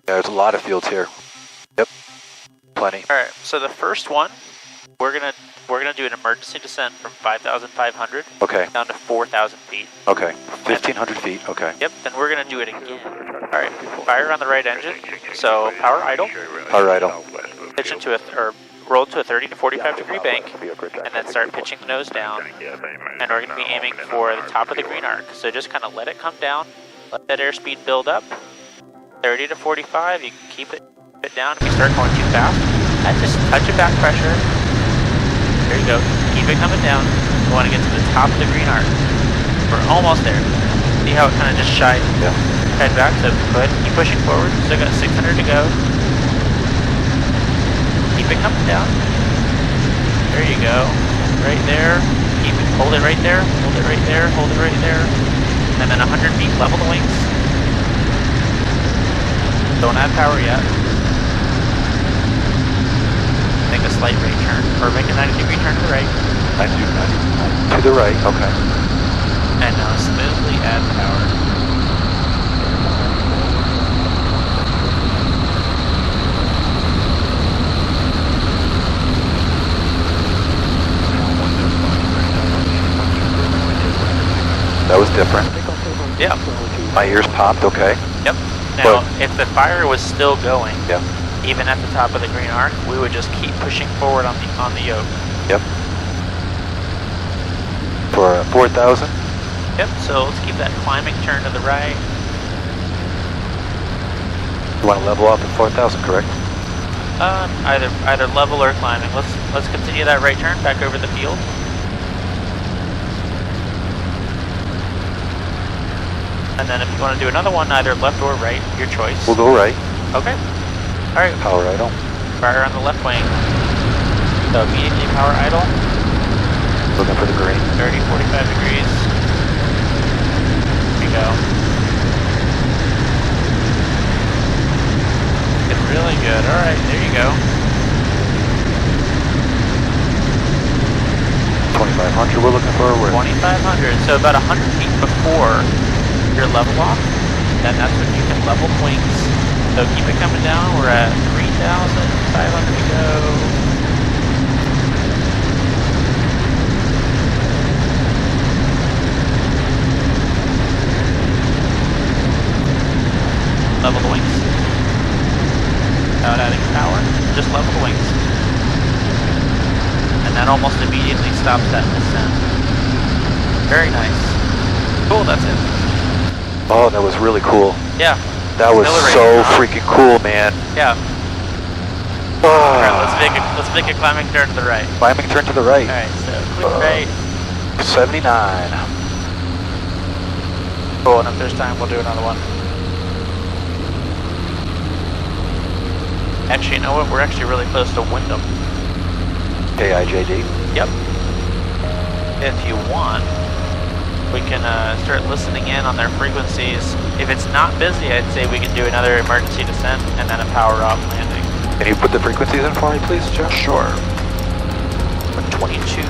There's a lot of fields here. Yep, plenty. All right, so the first one, we're gonna do an emergency descent from 5,500 Okay. down to 4,000 feet. Okay, 1,500 feet, okay. Yep, then we're gonna do it again. All right, fire on the right engine, so power idle. Power idle. Pitch into or roll to a 30 to 45 degree bank, and then start pitching the nose down. And we're gonna be aiming for the top of the green arc. So just kind of let it come down, let that airspeed build up. 30 to 45, you can keep it down. If you start going too fast, add just a touch of back pressure. There you go. Keep it coming down. We want to get to the top of the green arc. We're almost there. See how it kind of just shied back? So go ahead and keep pushing forward. Still got 600 to go. Keep it coming down. There you go. Right there. Keep it. Hold it right there. Hold it right there. Hold it right there. And then 100 feet, level the wings. Don't add power yet. Make a slight right turn, or make a 90-degree turn to the right. 90 to the right, okay. And now smoothly add power. That was different. Yep. My ears popped, okay. Yep. Now, if the fire was still going, even at the top of the green arc, we would just keep pushing forward on the yoke. Yep. For 4,000? Yep, so let's keep that climbing turn to the right. You want to level off at 4,000, correct? Either level or climbing. Let's continue that right turn back over the field. And then if you want to do another one, either left or right, your choice. We'll go right. Okay. All right. Power idle. Fire on the left wing. So immediately power idle. Looking for the green. 30, 45 degrees. There we go. Looking really good. All right, there you go. 2,500 we're looking for. 2,500. So about 100 feet before your level off, then that's when you can level wings. So keep it coming down. We're at 3,500 to go. Level the wings. Without adding power, just level the wings. And that almost immediately stops that descent. Very nice. Cool, that's it. Oh, that was really cool. Yeah. That was so freaking cool, man. Yeah. Alright, let's make a climbing turn to the right. Climbing turn to the right. Alright, so quick right. 79. Cool, and if there's time, we'll do another one. Actually, you know what? We're actually really close to Wyndham. KIJD? Yep. If you want, we can start listening in on their frequencies. If it's not busy, I'd say we can do another emergency descent and then a power off landing. Can you put the frequencies in for me, please, Joe? Sure. 22